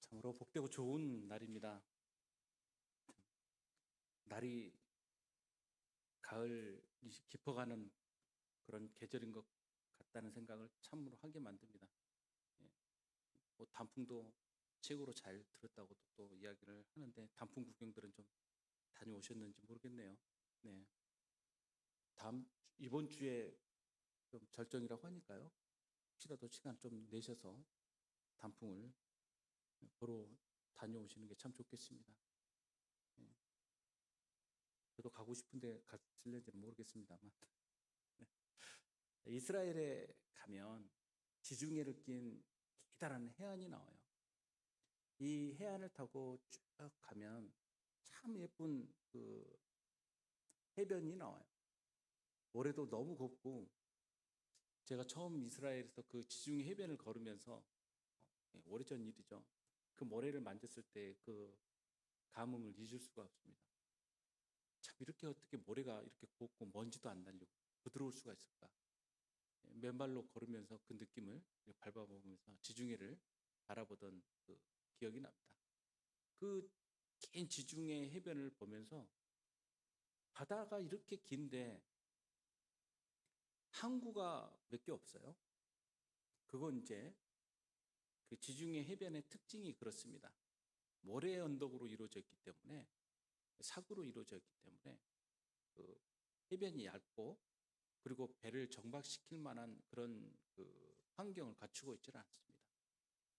참으로 복되고 좋은 날입니다. 날이 가을이 깊어가는 그런 계절인 것 같다는 생각을 참으로 하게 만듭니다. 예, 뭐 단풍도 최고로 잘 들었다고도 또 이야기를 하는데 단풍 구경들은 좀 다녀오셨는지 모르겠네요. 네, 이번 주에 좀 절정이라고 하니까요. 혹시라도 시간 좀 내셔서 단풍을 보러 다녀오시는 게 참 좋겠습니다. 예, 저도 가고 싶은데 갔을는지는 모르겠습니다만. 이스라엘에 가면 지중해를 낀 기다란 해안이 나와요. 이 해안을 타고 쭉 가면 참 예쁜 그 해변이 나와요. 모래도 너무 곱고 제가 처음 이스라엘에서 그 지중해 해변을 걸으면서 오래전 일이죠. 그 모래를 만졌을 때 그 감흥을 잊을 수가 없습니다. 참 이렇게 어떻게 모래가 이렇게 곱고 먼지도 안 날리고 부드러울 수가 있을까? 맨발로 걸으면서 그 느낌을 밟아보면서 지중해를 바라보던 그 기억이 납니다. 그 긴 지중해 해변을 보면서 바다가 이렇게 긴데 항구가 몇 개 없어요. 그건 이제 그 지중해 해변의 특징이 그렇습니다. 모래 언덕으로 이루어져 있기 때문에 사구로 이루어져 있기 때문에 그 해변이 얇고 그리고 배를 정박시킬 만한 그런 그 환경을 갖추고 있지는 않습니다.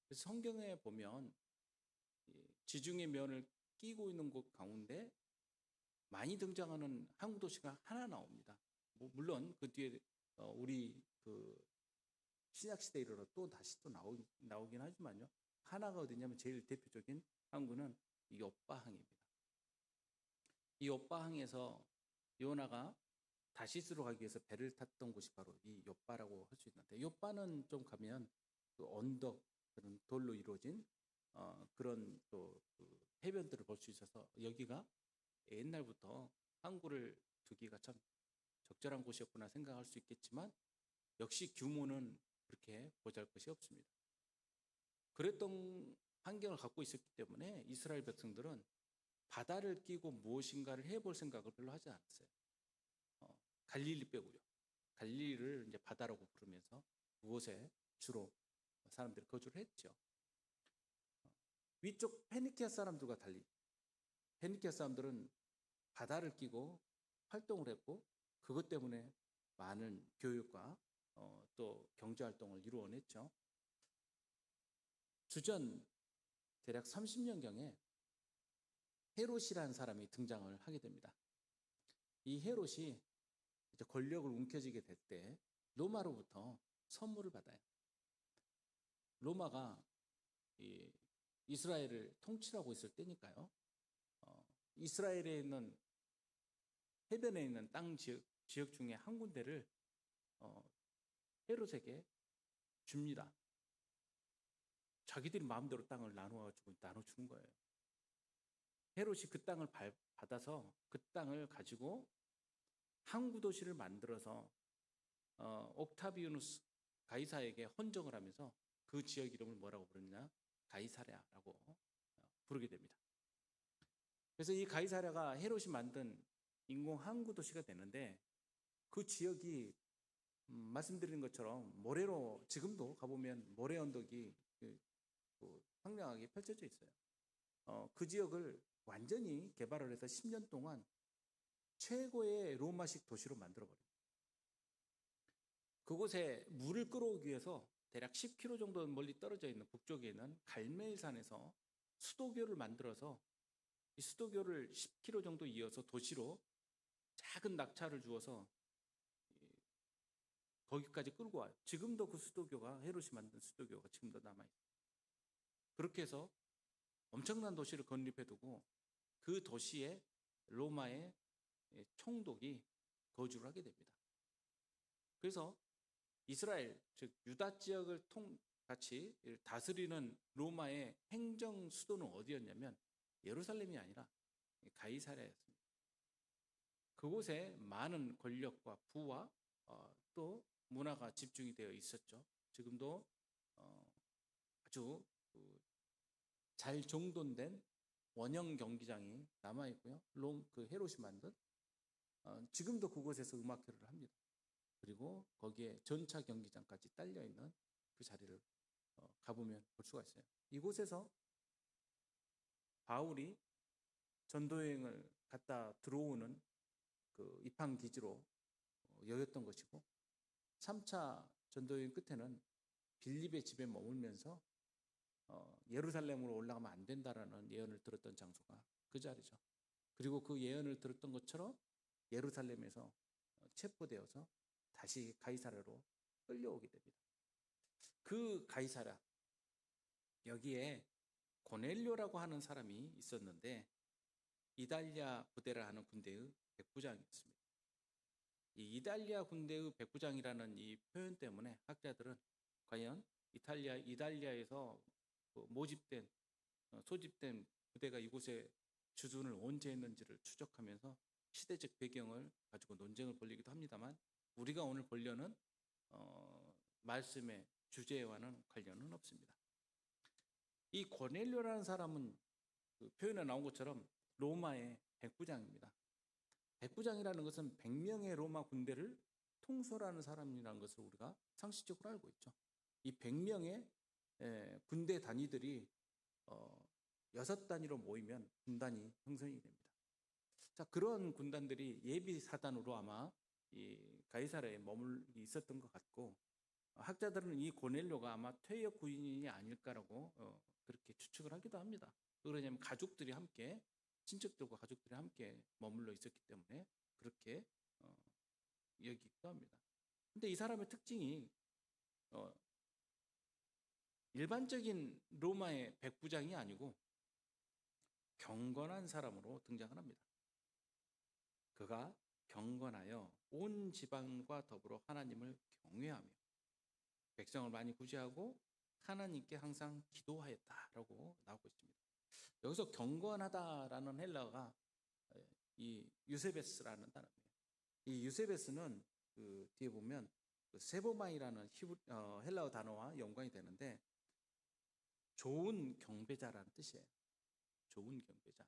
그래서 성경에 보면 지중해 면을 끼고 있는 곳 가운데 많이 등장하는 항구 도시가 하나 나옵니다. 뭐 물론 그 뒤에 우리 그 신약 시대에 이르러 또 다시 또 나오긴 하지만요. 하나가 어디냐면 제일 대표적인 항구는 이 욥바항입니다. 이 욥바항에서 요나가 다시스로 가기 위해서 배를 탔던 곳이 바로 이 욥바라고 할 수 있는데 욥바는 좀 가면 그 언덕 그런 돌로 이루어진 그런 또그 해변들을 볼 수 있어서 여기가 옛날부터 항구를 두기가 참 적절한 곳이었구나 생각할 수 있겠지만 역시 규모는 그렇게 보잘것이 없습니다. 그랬던 환경을 갖고 있었기 때문에 이스라엘 백성들은 바다를 끼고 무엇인가를 해볼 생각을 별로 하지 않았어요. 갈릴리 빼고요. 갈릴리를 이제 바다라고 부르면서 그곳에 주로 사람들이 거주를 했죠. 위쪽 페니키아 사람들과 달리 페니키아 사람들은 바다를 끼고 활동을 했고 그것 때문에 많은 교육과 또 경제 활동을 이루어냈죠. 주전 대략 30년경에 헤롯이라는 사람이 등장을 하게 됩니다. 이 헤롯이 이제 권력을 움켜쥐게 될 때 로마로부터 선물을 받아요. 로마가 이 이스라엘을 통치하고 있을 때니까요. 이스라엘에 있는 해변에 있는 땅 지역 중에 한 군데를 어, 헤롯에게 줍니다. 자기들이 마음대로 땅을 나눠가지고 나눠주는 거예요. 헤롯이 그 땅을 받아서 그 땅을 가지고 항구 도시를 만들어서 옥타비우누스 가이사에게 헌정을 하면서 그 지역 이름을 뭐라고 부르느냐? 가이사랴라고 부르게 됩니다. 그래서 이 가이사랴가 헤롯이 만든 인공 항구 도시가 되는데 그 지역이 말씀드린 것처럼 모래로 지금도 가보면 모래 언덕이 황량하게 펼쳐져 있어요. 그 지역을 완전히 개발을 해서 10년 동안 최고의 로마식 도시로 만들어버립니다. 그곳에 물을 끌어오기 위해서 대략 10km 정도 멀리 떨어져 있는 북쪽에 있는 갈멜산에서 수도교를 만들어서 이 수도교를 10km 정도 이어서 도시로 작은 낙차를 주어서 거기까지 끌고 와요. 지금도 그 수도교가 헤롯이 만든 수도교가 지금도 남아있어요. 그렇게 해서 엄청난 도시를 건립해두고 그 도시에 로마의 총독이 거주를 하게 됩니다. 그래서 이스라엘, 즉 유다 지역을 같이 다스리는 로마의 행정 수도는 어디였냐면 예루살렘이 아니라 가이사랴였습니다. 그곳에 많은 권력과 부와 또 문화가 집중이 되어 있었죠. 지금도 아주 잘 정돈된 원형 경기장이 남아 있고요. 그 헤롯이 만든 지금도 그곳에서 음악회를 합니다. 그리고 거기에 전차 경기장까지 딸려 있는 그 자리를 가보면 볼 수가 있어요. 이곳에서 바울이 전도여행을 갔다 들어오는 그 입항 기지로 여겼던 것이고, 3차 전도여행 끝에는 빌립의 집에 머물면서 예루살렘으로 올라가면 안 된다라는 예언을 들었던 장소가 그 자리죠. 그리고 그 예언을 들었던 것처럼 예루살렘에서 체포되어서 다시 가이사랴로 끌려오게 됩니다. 그 가이사랴, 여기에 고넬료라고 하는 사람이 있었는데 이달리아 부대라 하는 군대의 백부장이었습니다. 이 이달리아 군대의 백부장이라는 이 표현 때문에 학자들은 과연 이달리아에서 모집된 소집된 부대가 이곳에 주둔을 언제 했는지를 추적하면서 시대적 배경을 가지고 논쟁을 벌이기도 합니다만, 우리가 오늘 보려는 말씀의 주제와는 관련은 없습니다. 이 고넬료라는 사람은 그 표현에 나온 것처럼 로마의 백부장입니다. 백부장이라는 것은 100명의 로마 군대를 통솔하는 사람이라는 것을 우리가 상식적으로 알고 있죠. 이 100명의 군대 단위들이 6단위로 모이면 군단이 형성이 됩니다. 자, 그런 군단들이 예비 사단으로 아마 이 가이사랴에 머물러 있었던 것 같고, 학자들은 이 고넬료가 아마 퇴역 군인이 아닐까라고 그렇게 추측을 하기도 합니다. 그러냐면 가족들이 함께, 친척들과 가족들이 함께 머물러 있었기 때문에 그렇게 여기기도 합니다. 근데 이 사람의 특징이 일반적인 로마의 백부장이 아니고 경건한 사람으로 등장을 합니다. 그가 경건하여 온 지방과 더불어 하나님을 경외하며 백성을 많이 구제하고 하나님께 항상 기도하였다라고 나오고 있습니다. 여기서 경건하다라는 헬라어가 이 유세베스라는 단어입니다. 이 유세베스는 그 뒤에 보면 그 세보마이라는 헬라어 단어와 연관이 되는데 좋은 경배자라는 뜻이에요. 좋은 경배자.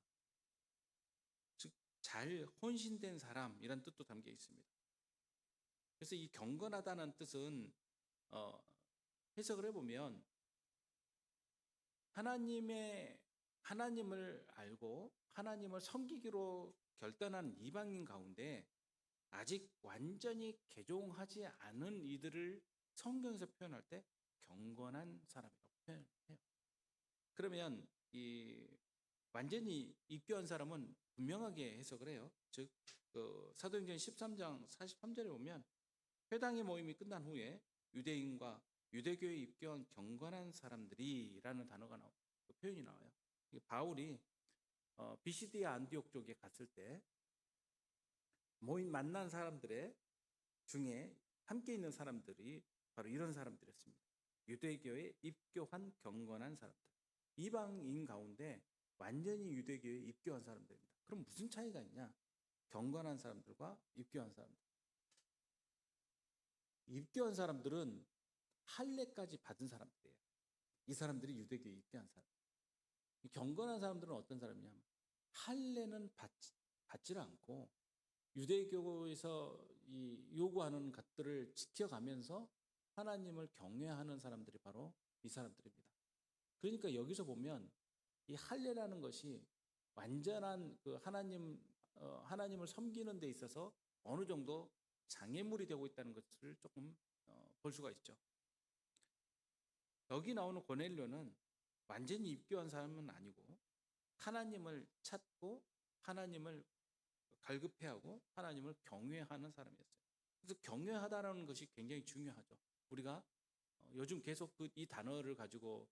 즉, 잘 혼신된 사람, 이런 뜻도 담겨 있습니다. 그래서 이 경건하다는 뜻은 해석을 해보면 하나님을 알고 하나님을 섬기기로 결단한 이방인 가운데 아직 완전히 개종하지 않은 이들을 성경에서 표현할 때 경건한 사람이라고 표현해요. 그러면 이 완전히 입교한 사람은 분명하게 해석을 해요. 즉 사도행전 13장 43절에 보면 회당의 모임이 끝난 후에 유대인과 유대교에 입교한 경건한 사람들이라는 단어가 그 표현이 나와요. 바울이 비시디아 안디옥 쪽에 갔을 때 만난 사람들의 중에 함께 있는 사람들이 바로 이런 사람들이었습니다. 유대교에 입교한 경건한 사람들. 이방인 가운데 완전히 유대교에 입교한 사람들입니다. 그럼 무슨 차이가 있냐? 경건한 사람들과 입교한 사람들. 입교한 사람들은 할례까지 받은 사람들이에요. 이 사람들이 유대교에 입교한 사람. 경건한 사람들은 어떤 사람이냐면 할례는 받지 않고 유대교에서 요구하는 것들을 지켜가면서 하나님을 경외하는 사람들이 바로 이 사람들입니다. 그러니까 여기서 보면 이 할례라는 것이 완전한 그 하나님을 섬기는 데 있어서 어느 정도 장애물이 되고 있다는 것을 조금 볼 수가 있죠. 여기 나오는 고넬료는 완전히 입교한 사람은 아니고 하나님을 찾고 하나님을 갈급해하고 하나님을 경외하는 사람이었어요. 그래서 경외하다라는 것이 굉장히 중요하죠. 우리가 요즘 계속 이 단어를 가지고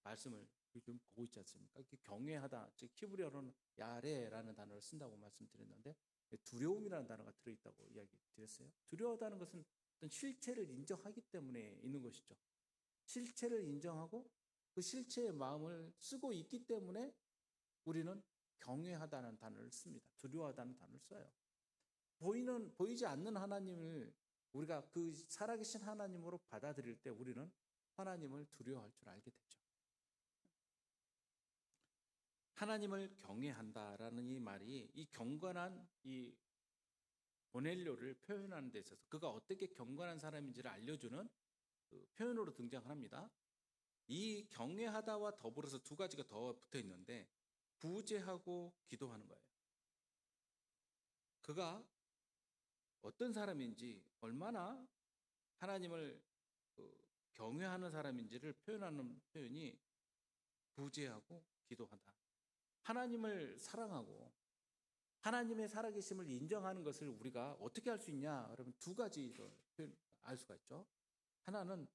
말씀을 요즘 보고 있지 않습니까? 경외하다, 즉 히브리어로는 야레라는 단어를 쓴다고 말씀드렸는데 두려움이라는 단어가 들어있다고 이야기 드렸어요. 두려워하다는 것은 어떤 실체를 인정하기 때문에 있는 것이죠. 실체를 인정하고 그 실체의 마음을 쓰고 있기 때문에 우리는 경외하다는 단어를 씁니다. 두려워하다는 단어를 써요. 보이지 않는 하나님을 우리가 그 살아계신 하나님으로 받아들일 때 우리는 하나님을 두려워할 줄 알게 되죠. 하나님을 경외한다라는 이 말이 이 경건한 이 고넬료를 표현하는 데 있어서 그가 어떻게 경건한 사람인지를 알려주는 그 표현으로 등장을 합니다. 이 경외하다와 더불어서 두 가지가 더 붙어 있는데 구제하고 기도하는 거예요. 그가 어떤 사람인지 얼마나 하나님을 경외하는 사람인지를 표현하는 표현이 구제하고 기도한다. 하나님을 사랑하고 하나님의 살아계심을 인정하는 것을 우리가 어떻게 할 수 있냐? 그러면 두 가지로 알 수가 있죠. 하나는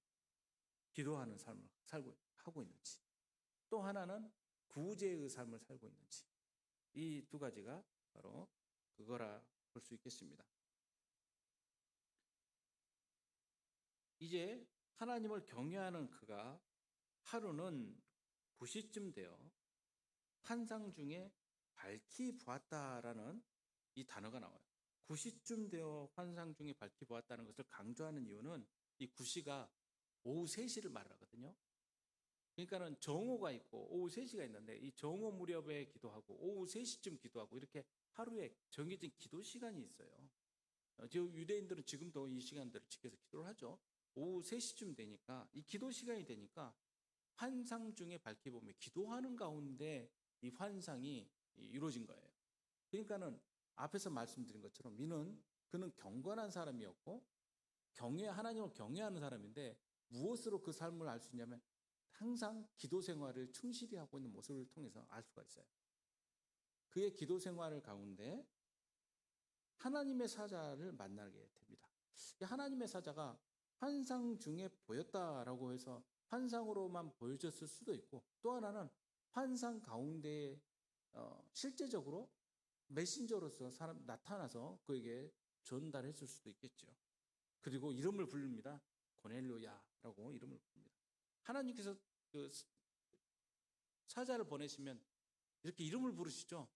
기도하는 삶을 하고 있는지, 또 하나는 구제의 삶을 살고 있는지, 이 두 가지가 바로 그거라 볼 수 있겠습니다. 이제 하나님을 경외하는 그가 하루는 9시쯤 되어 환상 중에 밝히 보았다라는 이 단어가 나와요. 9시쯤 되어 환상 중에 밝히 보았다는 것을 강조하는 이유는 이 9시가 오후 3시를 말하거든요. 그러니까는 정오가 있고 오후 3시가 있는데 이 정오 무렵에 기도하고 오후 3시쯤 기도하고 이렇게 하루에 정해진 기도 시간이 있어요. 유대인들은 지금도 이 시간들을 지켜서 기도를 하죠. 오후 3시쯤 되니까 이 기도 시간이 되니까 환상 중에 밝히 보면 기도하는 가운데 이 환상이 이루어진 거예요. 그러니까는 앞에서 말씀드린 것처럼 그는 경건한 사람이었고 하나님을 경외하는 사람인데 무엇으로 그 삶을 알 수 있냐면 항상 기도 생활을 충실히 하고 있는 모습을 통해서 알 수가 있어요. 그의 기도 생활을 가운데 하나님의 사자를 만나게 됩니다. 하나님의 사자가 환상 중에 보였다라고 해서 환상으로만 보여졌을 수도 있고 또 하나는 환상 가운데 실제적으로 메신저로서 나타나서 그에게 전달했을 수도 있겠죠. 그리고 이름을 부릅니다. 고넬료야라고 이름을 부릅니다. 하나님께서 그 사자를 보내시면 이렇게 이름을 부르시죠.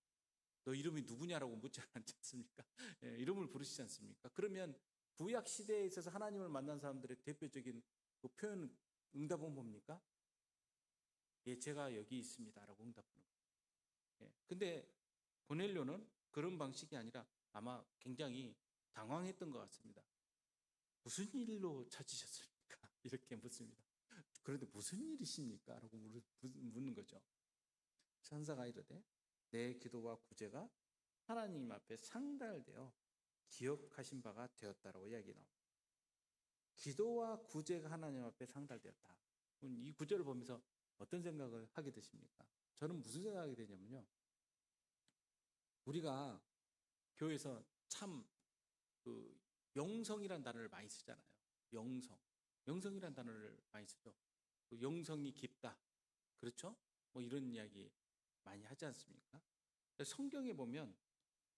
너 이름이 누구냐라고 묻지 않지 않습니까? 예, 이름을 부르시지 않습니까? 그러면 구약 시대에 있어서 하나님을 만난 사람들의 대표적인 그 표현 응답은 뭡니까? 예, 제가 여기 있습니다라고 응답하는 거예요. 예, 근데 고넬료는 그런 방식이 아니라 아마 굉장히 당황했던 것 같습니다. 무슨 일로 찾으셨습니까? 이렇게 묻습니다. 그런데 무슨 일이십니까? 라고 묻는 거죠. 천사가 이르되 내 기도와 구제가 하나님 앞에 상달되어 기억하신 바가 되었다라고 이야기 나옵니다. 기도와 구제가 하나님 앞에 상달되었다. 이 구절을 보면서 어떤 생각을 하게 되십니까? 저는 무슨 생각이 되냐면요. 우리가 교회에서 참 그 영성이란 단어를 많이 쓰잖아요. 영성이란 단어를 많이 쓰죠. 영성이 깊다. 그렇죠? 뭐 이런 이야기 많이 하지 않습니까? 성경에 보면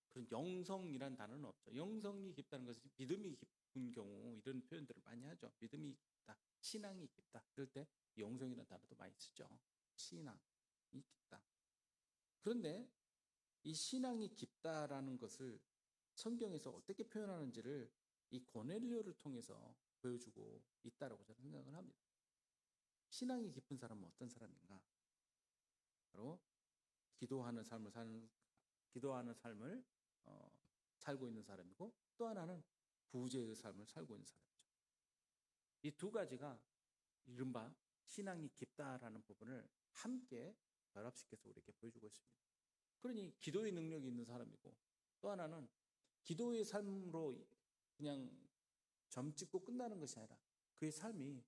그런 영성이란 단어는 없죠. 영성이 깊다는 것은 믿음이 깊은 경우 이런 표현들을 많이 하죠. 믿음이 깊다, 신앙이 깊다. 이럴 때 영성이라는 단어도 많이 쓰죠. 신앙이 깊다. 그런데 이 신앙이 깊다라는 것을 성경에서 어떻게 표현하는지를 이 고넬료를 통해서 보여주고 있다라고 저는 생각을 합니다. 신앙이 깊은 사람은 어떤 사람인가? 바로 기도하는 삶을 살고 있는 사람이고 또 하나는 구제의 삶을 살고 있는 사람이죠. 이 두 가지가 이른바 신앙이 깊다라는 부분을 함께 결합시켜서 우리에게 보여주고 있습니다. 그러니 기도의 능력이 있는 사람이고 또 하나는 기도의 삶으로 그냥 점 찍고 끝나는 것이 아니라 그의 삶이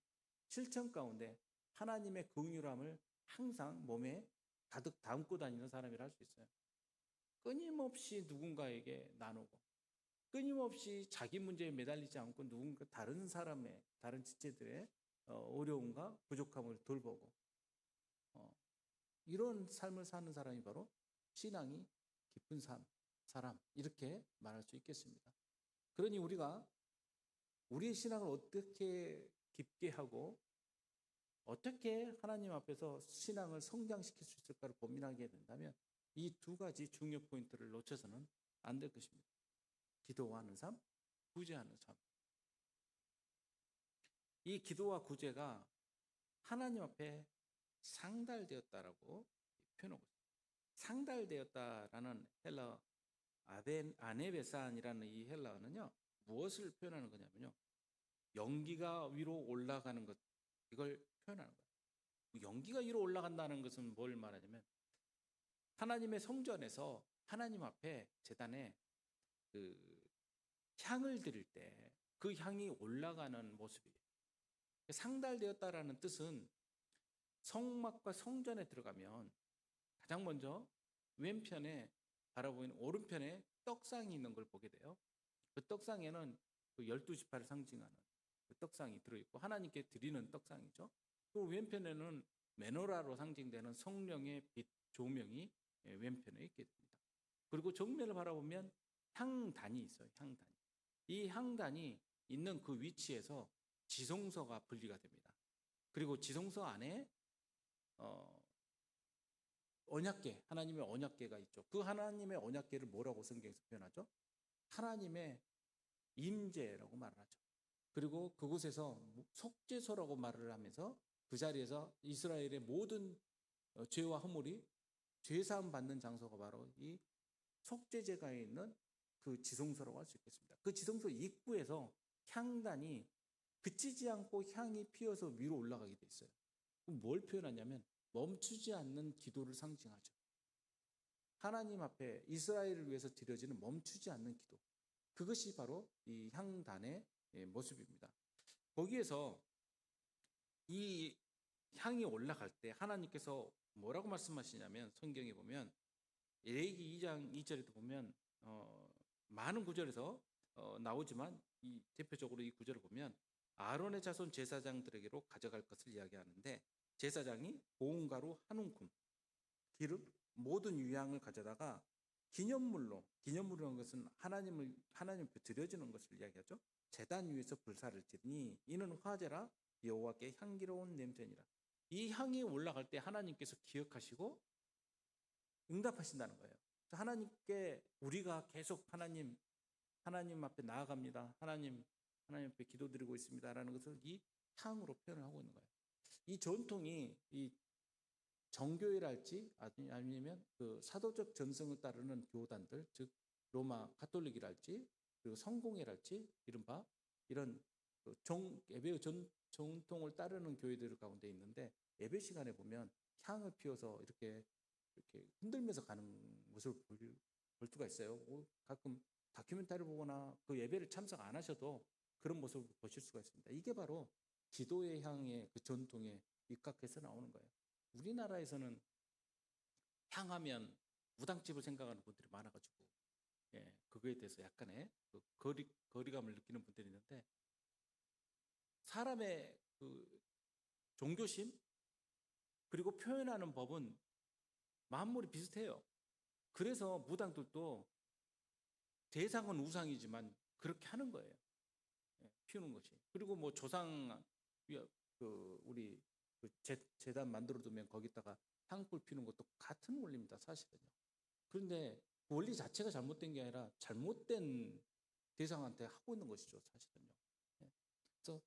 실천 가운데 하나님의 긍휼함을 항상 몸에 가득 담고 다니는 사람이라 할 수 있어요. 끊임없이 누군가에게 나누고 끊임없이 자기 문제에 매달리지 않고 누군가 다른 지체들의 어려움과 부족함을 돌보고 이런 삶을 사는 사람이 바로 신앙이 깊은 사람 이렇게 말할 수 있겠습니다. 그러니 우리가 우리의 신앙을 어떻게 깊게 하고 어떻게 하나님 앞에서 신앙을 성장시킬 수 있을까를 고민하게 된다면 이 두 가지 중요 포인트를 놓쳐서는 안 될 것입니다. 기도하는 삶, 구제하는 삶. 이 기도와 구제가 하나님 앞에 상달되었다라고 표현하고 있습니다. 상달되었다라는 헬러 아네베산이라는 이 헬라어는요, 무엇을 표현하는 거냐면요, 연기가 위로 올라가는 것, 이걸 표현하는 거예요. 연기가 위로 올라간다는 것은 뭘 말하냐면 하나님의 성전에서 하나님 앞에 제단에 그 향을 드릴 때 그 향이 올라가는 모습이에요. 상달되었다라는 뜻은 성막과 성전에 들어가면 가장 먼저 왼편에 바라보이는 오른편에 떡상이 있는 걸 보게 돼요. 그 떡상에는 그 12지파를 상징하는 그 떡상이 들어있고 하나님께 드리는 떡상이죠. 그 왼편에는 메노라로 상징되는 성령의 빛, 조명이 왼편에 있게 됩니다. 그리고 정면을 바라보면 향단이 있어요. 향단. 이 향단이 있는 그 위치에서 지성소가 분리가 됩니다. 그리고 지성소 안에 언약궤, 하나님의 언약궤가 있죠. 그 하나님의 언약궤를 뭐라고 성경에서 표현하죠? 하나님의 임재라고 말을 하죠. 그리고 그곳에서 속죄소라고 말을 하면서 그 자리에서 이스라엘의 모든 죄와 허물이 죄사함 받는 장소가 바로 이 속죄제가 있는 그 지성소라고 할 수 있겠습니다. 그 지성소 입구에서 향단이 그치지 않고 향이 피어서 위로 올라가게 돼 있어요. 그럼 뭘 표현하냐면 멈추지 않는 기도를 상징하죠. 하나님 앞에 이스라엘을 위해서 드려지는 멈추지 않는 기도. 그것이 바로 이 향단의 모습입니다. 거기에서 이 향이 올라갈 때 하나님께서 뭐라고 말씀하시냐면 성경에 보면 레위기 2장 2절에도 보면 많은 구절에서 나오지만 이 대표적으로 이 구절을 보면 아론의 자손 제사장들에게로 가져갈 것을 이야기하는데 제사장이 고운 가루 한 움큼, 기름 모든 유향을 가져다가 기념물이라는 것은 하나님 앞에 드려지는 것을 이야기하죠. 제단 위에서 불사를 지르니 이는 화제라 여호와께 향기로운 냄새니라. 이 향이 올라갈 때 하나님께서 기억하시고 응답하신다는 거예요. 하나님께 우리가 계속 하나님 앞에 나아갑니다. 하나님 앞에 기도드리고 있습니다라는 것을 이 향으로 표현을 하고 있는 거예요. 이 전통이 이 정교회랄지 아니면 그 사도적 전승을 따르는 교단들, 즉 로마 가톨릭이랄지 그리고 성공회랄지 이른바 이런 예배의 전통을 따르는 교회들 가운데 있는데 예배 시간에 보면 향을 피워서 이렇게 흔들면서 가는 모습을 볼 수가 있어요. 가끔 다큐멘터리 보거나 그 예배를 참석 안 하셔도 그런 모습을 보실 수가 있습니다. 이게 바로 기도의 향의 그 전통에 입각해서 나오는 거예요. 우리나라에서는 향하면 무당집을 생각하는 분들이 많아가지고 그거에 대해서 약간의 그 거리감을 느끼는 분들이 있는데 사람의 그 종교심 그리고 표현하는 법은 만물이 비슷해요. 그래서 무당들도 대상은 우상이지만 그렇게 하는 거예요. 피우는 것이. 그리고 뭐 조상 우리 재단 만들어 두면 거기다가 향불 피우는 것도 같은 원리입니다. 사실은요. 그런데 그 원리 자체가 잘못된 게 아니라 잘못된 대상한테 하고 있는 것이죠. 사실은요. 그래서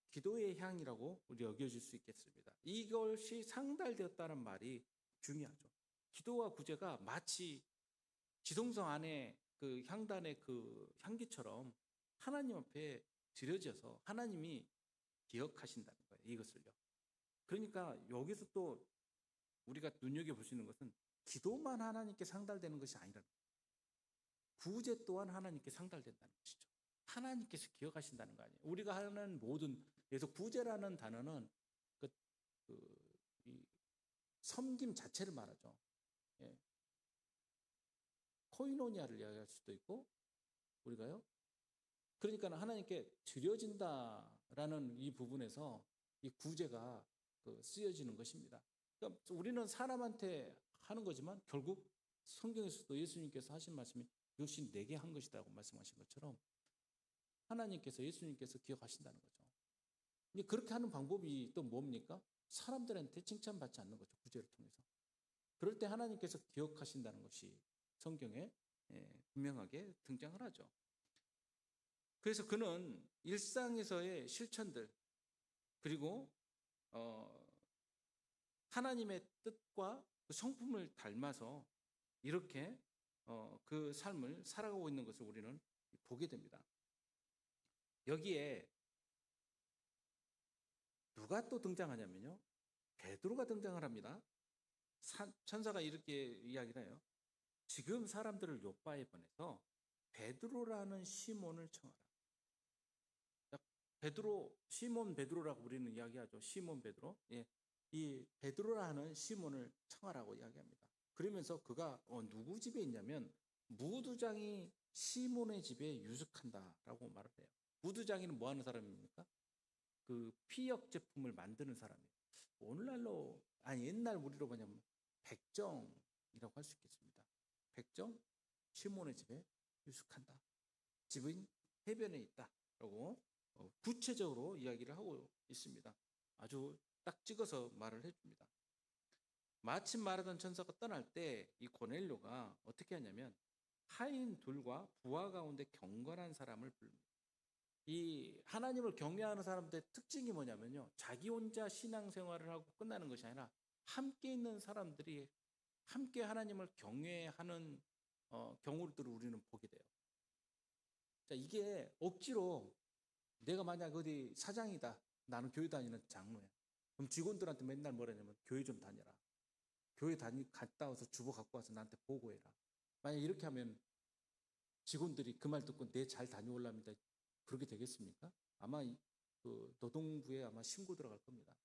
기도의 향이라고 우리 여겨질 수 있겠습니다. 이것이 상달되었다는 말이 중요하죠. 기도와 구제가 마치 지성성 안에 그 향단의 그 향기처럼 하나님 앞에 드려져서 하나님이 기억하신다는 거예요. 이것을요. 그러니까 여기서 또 우리가 눈여겨볼 수 있는 것은 기도만 하나님께 상달되는 것이 아니라 구제 또한 하나님께 상달된다는 것이죠. 하나님께서 기억하신다는 거 아니에요. 우리가 하는 모든 그래서 구제라는 단어는 이 섬김 자체를 말하죠. 코이노니아를 이야기할 수도 있고 우리가요. 그러니까 하나님께 드려진다라는 이 부분에서 이 구제가 쓰여지는 것입니다. 그러니까 우리는 사람한테 하는 거지만 결국 성경에서도 예수님께서 하신 말씀이 이것이 내게 한 것이라고 말씀하신 것처럼 하나님께서 예수님께서 기억하신다는 거죠. 근데 그렇게 하는 방법이 또 뭡니까? 사람들한테 칭찬받지 않는 거죠. 구제를 통해서. 그럴 때 하나님께서 기억하신다는 것이 성경에 분명하게 등장을 하죠. 그래서 그는 일상에서의 실천들 그리고 하나님의 뜻과 그 성품을 닮아서 이렇게 그 삶을 살아가고 있는 것을 우리는 보게 됩니다. 여기에 누가 또 등장하냐면요, 베드로가 등장을 합니다. 천사가 이렇게 이야기를 해요. 지금 사람들을 요바에 보내서 베드로라는 시몬을 청하라. 베드로, 시몬 베드로라고 우리는 이야기하죠. 시몬 베드로. 예, 이 베드로라는 시몬을 청하라고 이야기합니다. 그러면서 그가 누구 집에 있냐면 무두장이 시몬의 집에 유숙한다라고 말을 해요. 무두장이는 뭐 하는 사람입니까? 그 피역 제품을 만드는 사람이에요. 오늘날로, 아니 옛날 우리로 보냐면 백정이라고 할 수 있겠습니다. 백정, 시몬의 집에 유숙한다. 집은 해변에 있다라고 구체적으로 이야기를 하고 있습니다. 아주 딱 찍어서 말을 해줍니다. 마침 말하던 천사가 떠날 때 이 고넬료가 어떻게 하냐면 하인 둘과 부하 가운데 경건한 사람을 부릅니다. 이 하나님을 경외하는 사람들의 특징이 뭐냐면요, 자기 혼자 신앙생활을 하고 끝나는 것이 아니라 함께 있는 사람들이 함께 하나님을 경외하는 경우들을 우리는 보게 돼요. 자, 이게 억지로 내가 만약 어디 사장이다, 나는 교회 다니는 장로야, 그럼 직원들한테 맨날 뭐라냐면 교회 좀 다녀라, 교회 갔다 와서 주보 갖고 와서 나한테 보고해라. 만약 이렇게 하면 직원들이 그 말 듣고 내 잘 다녀올랍니다, 그렇게 되겠습니까? 아마 그 노동부에 아마 신고 들어갈 겁니다.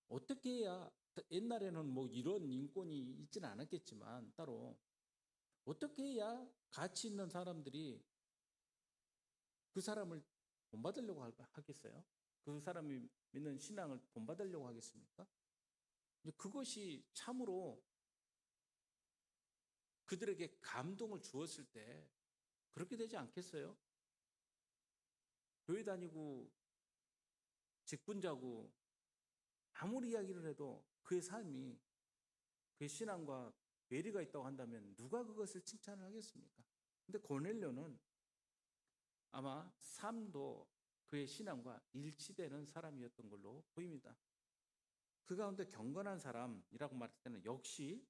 어떻게 해야, 옛날에는 뭐 이런 인권이 있지는 않았겠지만 따로 어떻게 해야 가치 있는 사람들이 그 사람을 본받으려고 하겠어요? 그 사람이 믿는 신앙을 본받으려고 하겠습니까? 그것이 참으로 그들에게 감동을 주었을 때 그렇게 되지 않겠어요? 교회 다니고 직분자고 아무리 이야기를 해도 그의 삶이, 그의 신앙과 괴리가 있다고 한다면 누가 그것을 칭찬을 하겠습니까? 근데 고넬료는 아마 삶도 그의 신앙과 일치되는 사람이었던 걸로 보입니다. 그 가운데 경건한 사람이라고 말할 때는 역시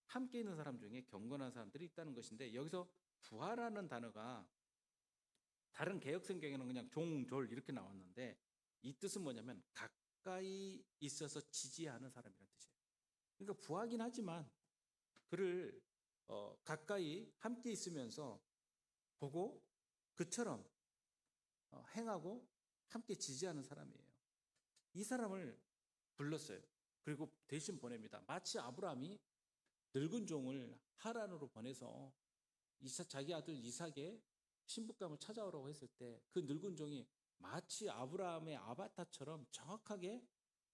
함께 있는 사람 중에 경건한 사람들이 있다는 것인데, 여기서 부하라는 단어가 다른 개역성경에는 그냥 종졸 이렇게 나왔는데 이 뜻은 뭐냐면 가까이 있어서 지지하는 사람이라는 뜻이에요. 그러니까 부하긴 하지만 그를 가까이 함께 있으면서 보고 그처럼 행하고 함께 지지하는 사람이에요. 이 사람을 불렀어요. 그리고 대신 보냅니다. 마치 아브라함이 늙은 종을 하란으로 보내서 자기 아들 이삭의 신부감을 찾아오라고 했을 때 그 늙은 종이 마치 아브라함의 아바타처럼 정확하게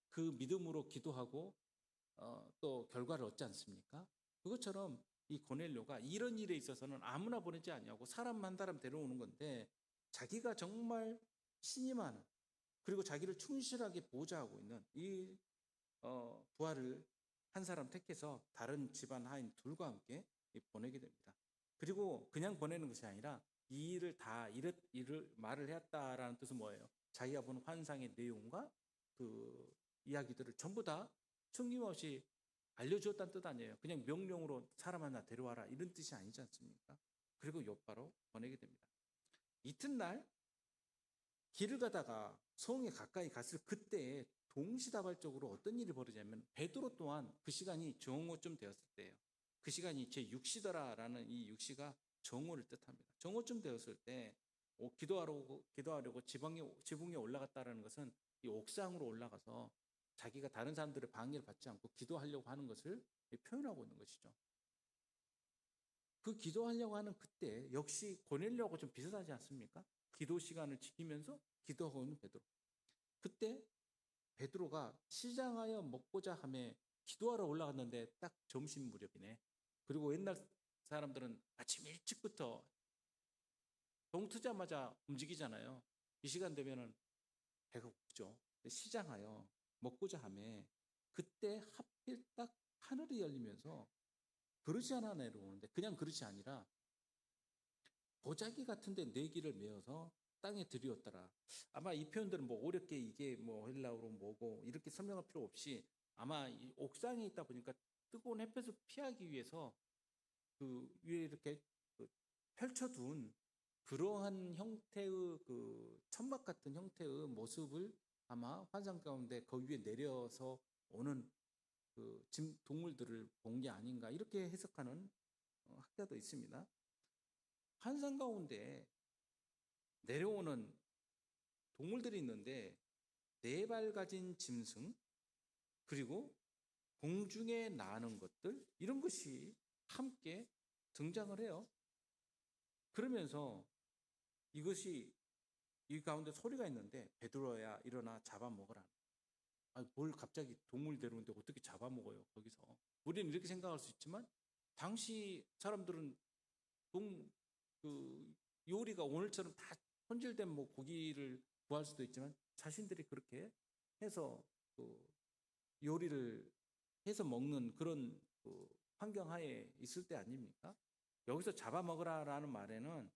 그 믿음으로 기도하고 또 결과를 얻지 않습니까? 그것처럼 이 고넬료가 이런 일에 있어서는 아무나 보내지 않냐고 사람 한 사람 데려오는 건데, 자기가 정말 신임하는, 그리고 자기를 충실하게 보좌하고 있는 이 부하를 한 사람 택해서 다른 집안 하인 둘과 함께 보내게 됩니다. 그리고 그냥 보내는 것이 아니라 이 일을 다 일을 말을 했다라는 뜻은 뭐예요? 자기가 본 환상의 내용과 그 이야기들을 전부 다 숨김없이 알려주었다는 뜻 아니에요. 그냥 명령으로 사람 하나 데려와라 이런 뜻이 아니지 않습니까? 그리고 욥바로 보내게 됩니다. 이튿날 길을 가다가 성에 가까이 갔을 그때에 동시다발적으로 어떤 일이 벌어지냐면 베드로 또한 그 시간이 정오쯤 되었을 때예요. 그 시간이 제 6시더라라는 이 6시가 정오를 뜻합니다. 정오쯤 되었을 때 기도하려고 지붕에 올라갔다라는 것은 이 옥상으로 올라가서 자기가 다른 사람들의 방해를 받지 않고 기도하려고 하는 것을 표현하고 있는 것이죠. 그 기도하려고 하는 그때 역시 고넬료하고 좀 비슷하지 않습니까? 기도 시간을 지키면서 기도하고 있는 베드로. 그때 베드로가 시장하여 먹고자 하며 기도하러 올라갔는데 딱 점심 무렵이네. 그리고 옛날 사람들은 아침 일찍부터 동 트자마자 움직이잖아요. 이 시간 되면은 배가 고프죠. 시장하여 먹고자 하며 그때 하필 딱 하늘이 열리면서 그릇이 하나 내려오는데, 그냥 그릇이 아니라 보자기 같은데 네 개를 메어서 땅에 들이었더라. 아마 이 표현들은 뭐 어렵게 이게 뭐 헬라어로 뭐고 이렇게 설명할 필요 없이 아마 이 옥상에 있다 보니까 뜨거운 햇볕을 피하기 위해서 그 위에 이렇게 그 펼쳐둔 그러한 형태의 그 천막 같은 형태의 모습을 아마 환상 가운데 그 위에 내려서 오는 그 동물들을 본 게 아닌가 이렇게 해석하는 학자도 있습니다. 환상 가운데 내려오는 동물들이 있는데 4발 가진 짐승 그리고 공중에 나는 것들 이런 것이 함께 등장을 해요. 그러면서 이것이 이 가운데 소리가 있는데 베드로야 일어나 잡아먹으라. 뭘 갑자기 동물 데려오는데 어떻게 잡아먹어요 거기서. 우리는 이렇게 생각할 수 있지만 당시 사람들은 그 요리가 오늘처럼 다 손질된 뭐 고기를 구할 수도 있지만 자신들이 그렇게 해서 그 요리를 해서 먹는 그런 그 환경하에 있을 때 아닙니까? 여기서 잡아먹으라라는 말에는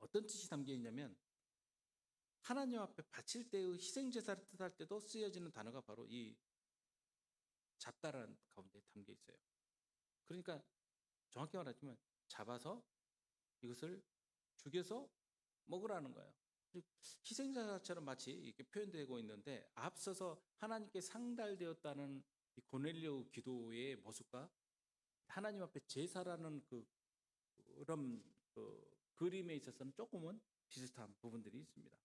어떤 뜻이 담겨 있냐면 하나님 앞에 바칠 때의 희생제사를 뜻할 때도 쓰여지는 단어가 바로 이 잡다라는 가운데 담겨 있어요. 그러니까 정확히 말하자면 잡아서 이것을 죽여서 먹으라는 거예요. 희생자처럼 마치 이렇게 표현되고 있는데 앞서서 하나님께 상달되었다는 이 고넬료 기도의 모습과 하나님 앞에 제사라는 그런 그 그림에 있어서는 조금은 비슷한 부분들이 있습니다.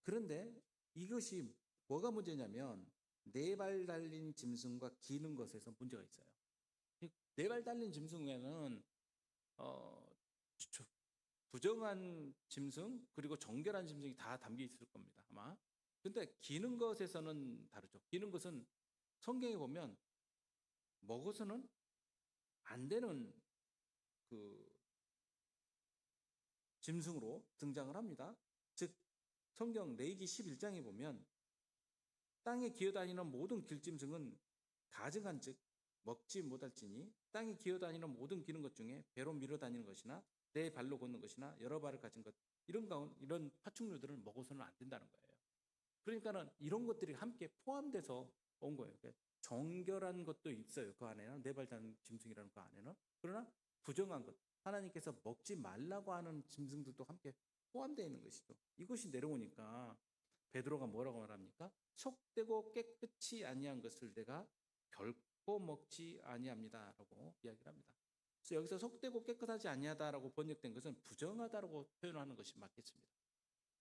그런데 이것이 뭐가 문제냐면 4발 달린 짐승과 기는 것에서 문제가 있어요. 4발 달린 짐승에는 부정한 짐승 그리고 정결한 짐승이 다 담겨 있을 겁니다 아마. 근데 기는 것에서는 다르죠. 기는 것은 성경에 보면 먹어서는 안 되는 그 짐승으로 등장을 합니다. 즉 성경 레위기 11장에 보면 땅에 기어다니는 모든 길짐승은 가증한 즉 먹지 못할지니 땅에 기어다니는 모든 기는 것 중에 배로 밀어다니는 것이나 내 발로 걷는 것이나 여러 발을 가진 것 이런 파충류들은 먹어서는 안 된다는 거예요. 그러니까는 이런 것들이 함께 포함돼서 온 거예요. 정결한 것도 있어요. 그 안에는 4발 단 짐승이라는 그 안에는. 그러나 부정한 것 하나님께서 먹지 말라고 하는 짐승들도 함께 포함되어 있는 것이죠. 이것이 내려오니까 베드로가 뭐라고 말합니까? 속되고 깨끗이 아니한 것을 내가 결코 먹지 아니합니다라고 이야기를 합니다. 그래서 여기서 속되고 깨끗하지 아니하다라고 번역된 것은 부정하다라고 표현하는 것이 맞겠습니다.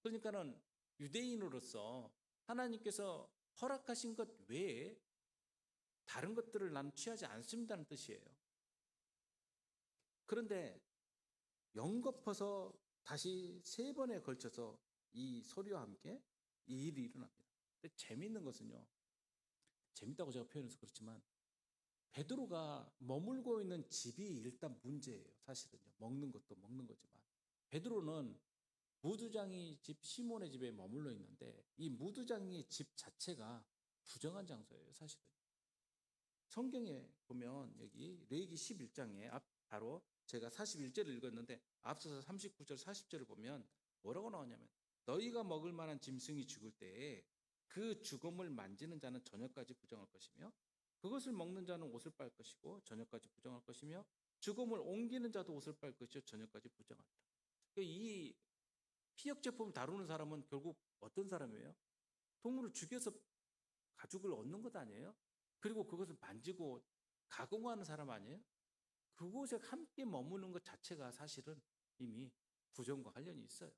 그러니까는 유대인으로서 하나님께서 허락하신 것 외에 다른 것들을 나는 취하지 않습니다는 뜻이에요. 그런데 연거푸서 다시 3번에 걸쳐서 이 소리와 함께 이 일이 일어납니다. 근데 재미있는 것은요. 재밌다고 제가 표현해서 그렇지만 베드로가 머물고 있는 집이 일단 문제예요. 사실은요. 먹는 것도 먹는 거지만 베드로는 무두장이 집 시몬의 집에 머물러 있는데 이 무두장의 집 자체가 부정한 장소예요. 사실은. 성경에 보면 여기 레위기 11장에 바로 제가 41절을 읽었는데 앞서서 39절 40절을 보면 뭐라고 나오냐면 너희가 먹을 만한 짐승이 죽을 때에 그 죽음을 만지는 자는 저녁까지 부정할 것이며 그것을 먹는 자는 옷을 빨 것이고 저녁까지 부정할 것이며 죽음을 옮기는 자도 옷을 빨 것이요 저녁까지 부정하리라. 이 피역 제품을 다루는 사람은 결국 어떤 사람이에요? 동물을 죽여서 가죽을 얻는 것 아니에요? 그리고 그것을 만지고 가공하는 사람 아니에요? 그곳에 함께 머무는 것 자체가 사실은 이미 부정과 관련이 있어요.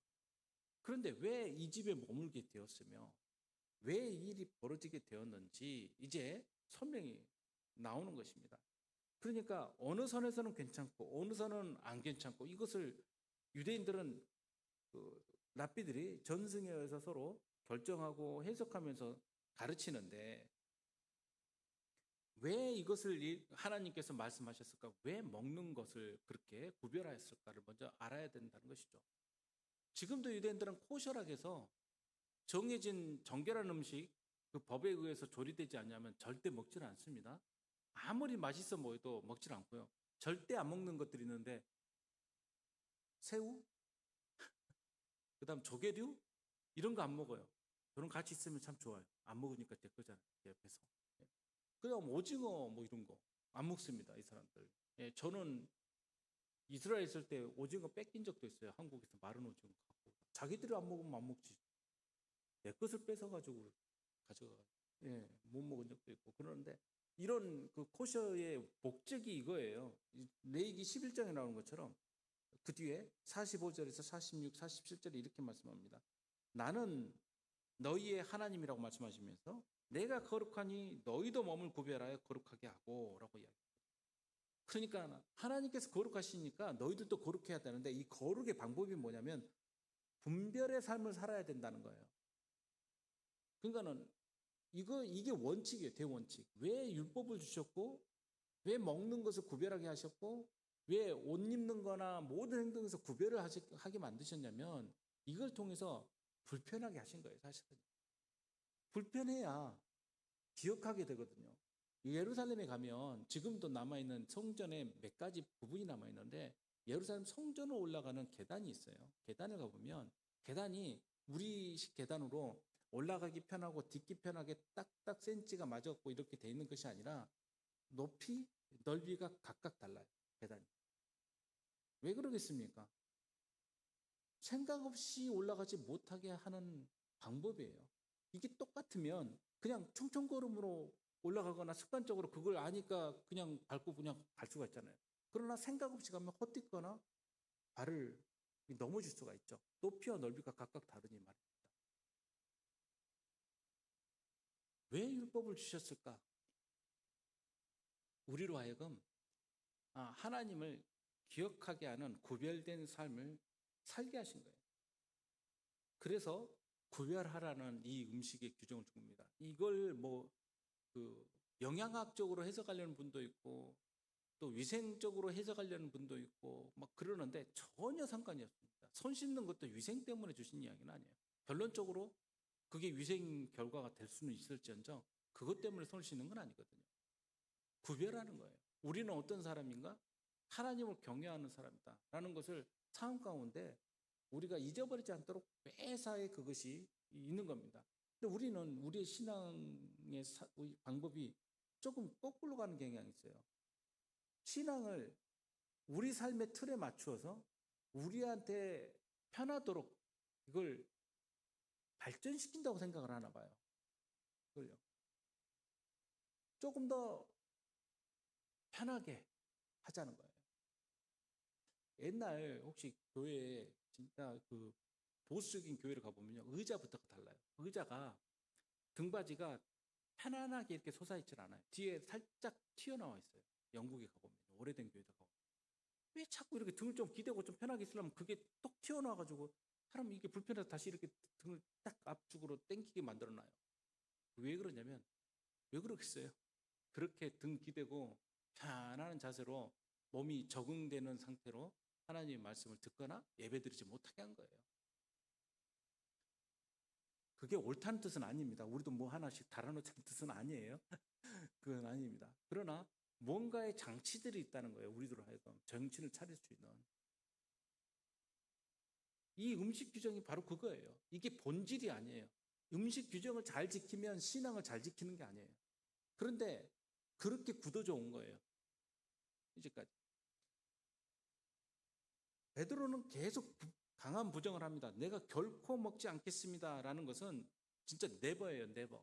그런데 왜 이 집에 머물게 되었으며 왜 이 일이 벌어지게 되었는지 이제 설명이 나오는 것입니다. 그러니까 어느 선에서는 괜찮고 어느 선은 안 괜찮고 이것을 유대인들은 랍비들이 전승에 의해서 서로 결정하고 해석하면서 가르치는데 왜 이것을 하나님께서 말씀하셨을까? 왜 먹는 것을 그렇게 구별하였을까를 먼저 알아야 된다는 것이죠. 지금도 유대인들은 코셔라고 해서 정해진 정결한 음식 그 법에 의해서 조리되지 않냐면 절대 먹지는 않습니다. 아무리 맛있어 보여도 먹질 않고요. 절대 안 먹는 것들이 있는데 새우? 그다음 조개류? 이런 거 안 먹어요. 저는 같이 있으면 참 좋아요. 안 먹으니까 제 거잖아요. 옆에서. 예. 그다음 오징어 뭐 이런 거 안 먹습니다. 이 사람들. 예, 저는 이스라엘 있을 때 오징어 뺏긴 적도 있어요. 한국에서 마른 오징어 갖고. 자기들이 안 먹으면 안 먹지. 내 것을 뺏어가지고 가져가. 예, 못 먹은 적도 있고. 그러는데 이런 그 코셔의 목적이 이거예요. 레위기 11장에 나오는 것처럼 그 뒤에 45절에서 46, 47절에 이렇게 말씀합니다. 나는 너희의 하나님이라고 말씀하시면서 내가 거룩하니 너희도 몸을 구별하여 거룩하게 하고 라고 이야기합니다. 그러니까 하나님께서 거룩하시니까 너희들도 거룩해야 되는데 이 거룩의 방법이 뭐냐면 분별의 삶을 살아야 된다는 거예요. 그러니까는 이게 원칙이에요. 대원칙. 왜 율법을 주셨고 왜 먹는 것을 구별하게 하셨고 왜 옷 입는 거나 모든 행동에서 구별을 하게 만드셨냐면 이걸 통해서 불편하게 하신 거예요. 사실은. 불편해야 기억하게 되거든요. 예루살렘에 가면 지금도 남아있는 성전에 몇 가지 부분이 남아있는데 예루살렘 성전으로 올라가는 계단이 있어요. 계단을 가보면 계단이 우리식 계단으로 올라가기 편하고 딛기 편하게 딱딱 센치가 맞았고 이렇게 돼 있는 것이 아니라 높이 넓이가 각각 달라요. 계단이. 왜 그러겠습니까? 생각 없이 올라가지 못하게 하는 방법이에요. 이게 똑같으면 그냥 충청걸음으로 올라가거나 습관적으로 그걸 아니까 그냥 밟고 그냥 갈 수가 있잖아요. 그러나 생각 없이 가면 헛디거나 발을 넘어질 수가 있죠. 높이와 넓이가 각각 다르니 말입니다. 왜 율법을 주셨을까? 우리로 하여금 하나님을 기억하게 하는 구별된 삶을 살게 하신 거예요. 그래서 구별하라는 이 음식의 규정을 준 겁니다. 이걸 그 영양학적으로 해석하려는 분도 있고 또 위생적으로 해석하려는 분도 있고 막 그러는데 전혀 상관이 없습니다. 손 씻는 것도 위생 때문에 주신 이야기는 아니에요. 결론적으로 그게 위생 결과가 될 수는 있을지언정 그것 때문에 손을 씻는 건 아니거든요. 구별하는 거예요. 우리는 어떤 사람인가? 하나님을 경외하는 사람이다 라는 것을 삶 가운데 우리가 잊어버리지 않도록 매사에 그것이 있는 겁니다. 근데 우리는 우리의 신앙의 방법이 조금 거꾸로 가는 경향이 있어요. 신앙을 우리 삶의 틀에 맞추어서 우리한테 편하도록 이걸 발전시킨다고 생각을 하나 봐요. 그걸요. 조금 더 편하게 하자는 거예요. 옛날 혹시 교회에 진짜 그 보수적인 교회를 가보면요. 의자부터가 달라요. 의자가 등받이가 편안하게 이렇게 솟아있질 않아요. 뒤에 살짝 튀어나와 있어요. 영국에 가보면 오래된 교회도 가보면. 왜 자꾸 이렇게 등을 좀 기대고 좀 편하게 있으려면 그게 톡 튀어나와가지고 사람 이게 불편해서 다시 이렇게 등을 딱 앞쪽으로 당기게 만들어놔요. 왜 그러냐면 왜 그러겠어요? 그렇게 등 기대고 편안한 자세로 몸이 적응되는 상태로 하나님의 말씀을 듣거나 예배드리지 못하게 한 거예요. 그게 옳다는 뜻은 아닙니다. 우리도 뭐 하나씩 달아놓자는 뜻은 아니에요. 그건 아닙니다. 그러나 뭔가의 장치들이 있다는 거예요. 우리들로 하여금 정신을 차릴 수 있는. 이 음식 규정이 바로 그거예요. 이게 본질이 아니에요. 음식 규정을 잘 지키면 신앙을 잘 지키는 게 아니에요. 그런데 그렇게 굳어져 온 거예요. 이제까지. 베드로는 계속 강한 부정을 합니다. 내가 결코 먹지 않겠습니다라는 것은 진짜 네버예요. 네버.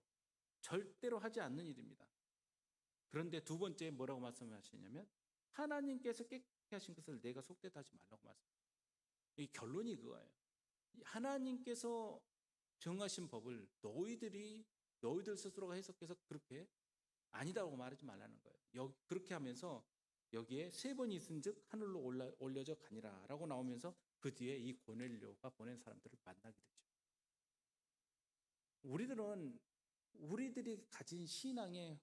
절대로 하지 않는 일입니다. 그런데 두 번째 뭐라고 말씀하시냐면 하나님께서 깨끗게 하신 것을 내가 속되다 하지 말라고 말씀합니다. 이 결론이 그거예요. 하나님께서 정하신 법을 너희들 스스로가 해석해서 그렇게 아니다라고 말하지 말라는 거예요. 그렇게 하면서 여기에 세 번이 있은즉 하늘로 올려져 가니라라고 나오면서 그 뒤에 이 고넬료가 보낸 사람들을 만나게 되죠. 우리들이 가진 신앙의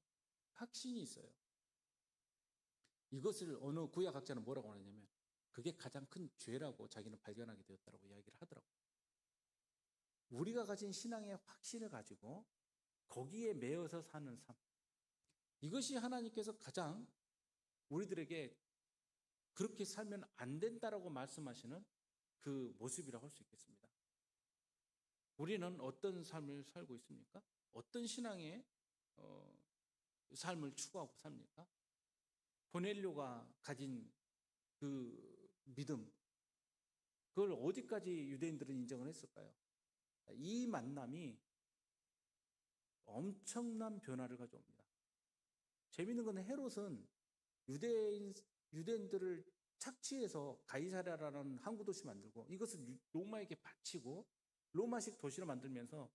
확신이 있어요. 이것을 어느 구약학자는 뭐라고 하냐면 그게 가장 큰 죄라고 자기는 발견하게 되었다고 이야기를 하더라고요. 우리가 가진 신앙의 확신을 가지고 거기에 매여서 사는 삶. 이것이 하나님께서 가장 우리들에게 그렇게 살면 안 된다라고 말씀하시는 그 모습이라고 할 수 있겠습니다. 우리는 어떤 삶을 살고 있습니까? 어떤 신앙의 삶을 추구하고 삽니까? 고넬료가 가진 그 믿음, 그걸 어디까지 유대인들은 인정을 했을까요? 이 만남이 엄청난 변화를 가져옵니다. 재미있는 건 헤롯은 유대인들을 착취해서 가이사랴라는 항구 도시 만들고 이것을 로마에게 바치고 로마식 도시를 만들면서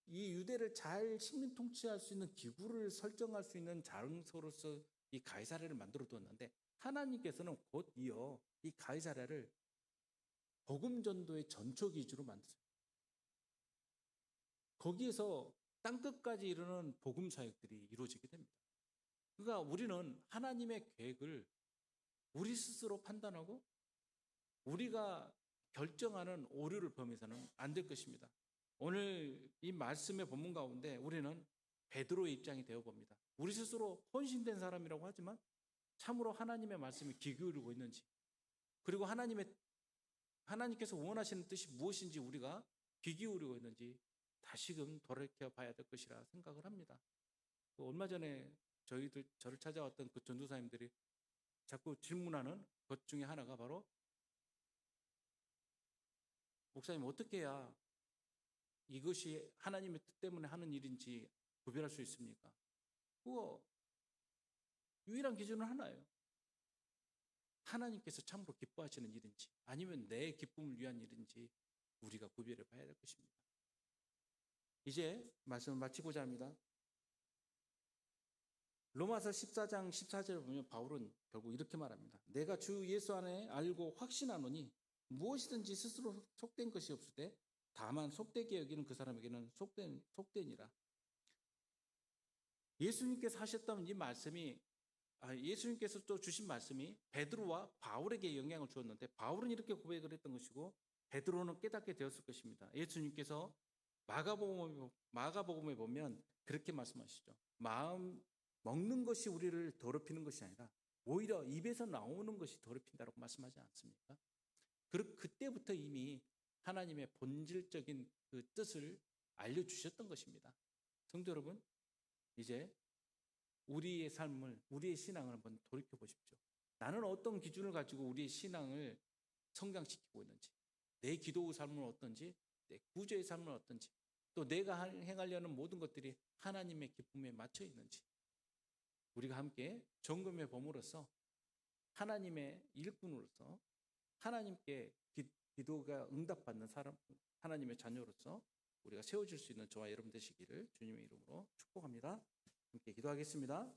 이 유대를 잘 식민 통치할 수 있는 기구를 설정할 수 있는 장소로서 이 가이사랴를 만들어 두었는데 하나님께서는 곧 이어 이 가이사랴를 복음 전도의 전초 기지로 만드세요. 거기에서 땅끝까지 이르는 복음 사역들이 이루어지게 됩니다. 그러니까 우리는 하나님의 계획을 우리 스스로 판단하고 우리가 결정하는 오류를 범해서는 안 될 것입니다. 오늘 이 말씀의 본문 가운데 우리는 베드로의 입장이 되어 봅니다. 우리 스스로 헌신된 사람이라고 하지만 참으로 하나님의 말씀에 귀 기울이고 있는지, 그리고 하나님께서 원하시는 뜻이 무엇인지 우리가 귀 기울이고 있는지 다시금 돌이켜 봐야 될 것이라 생각을 합니다. 얼마 전에 저를 찾아왔던 그 전도사님들이 자꾸 질문하는 것 중에 하나가 바로, 목사님 어떻게 해야 이것이 하나님의 뜻 때문에 하는 일인지 구별할 수 있습니까? 그거 유일한 기준은 하나예요. 하나님께서 참으로 기뻐하시는 일인지 아니면 내 기쁨을 위한 일인지 우리가 구별해 봐야 될 것입니다. 이제 말씀을 마치고자 합니다. 로마서 14장 14절을 보면 바울은 결국 이렇게 말합니다. 내가 주 예수 안에 알고 확신하노니 무엇이든지 스스로 속된 것이 없을 때 다만 속되게 여기는 그 사람에게는 속되니라. 예수님께서 하셨던 이 말씀이, 예수님께서 또 주신 말씀이 베드로와 바울에게 영향을 주었는데 바울은 이렇게 고백을 했던 것이고 베드로는 깨닫게 되었을 것입니다. 예수님께서 마가복음에 보면 그렇게 말씀하시죠. 먹는 것이 우리를 더럽히는 것이 아니라 오히려 입에서 나오는 것이 더럽힌다라고 말씀하지 않습니까? 그때부터 이미 하나님의 본질적인 그 뜻을 알려주셨던 것입니다. 성도 여러분, 이제 우리의 삶을, 우리의 신앙을 한번 돌이켜 보십시오. 나는 어떤 기준을 가지고 우리의 신앙을 성장시키고 있는지, 내 기도의 삶은 어떤지, 내 구제의 삶은 어떤지, 또 내가 행하려는 모든 것들이 하나님의 기쁨에 맞춰 있는지 우리가 함께 점검해 봄으로써 하나님의 일꾼으로서 하나님께 기도가 응답받는 사람, 하나님의 자녀로서 우리가 세워질 수 있는 저와 여러분 되시기를 주님의 이름으로 축복합니다. 함께 기도하겠습니다.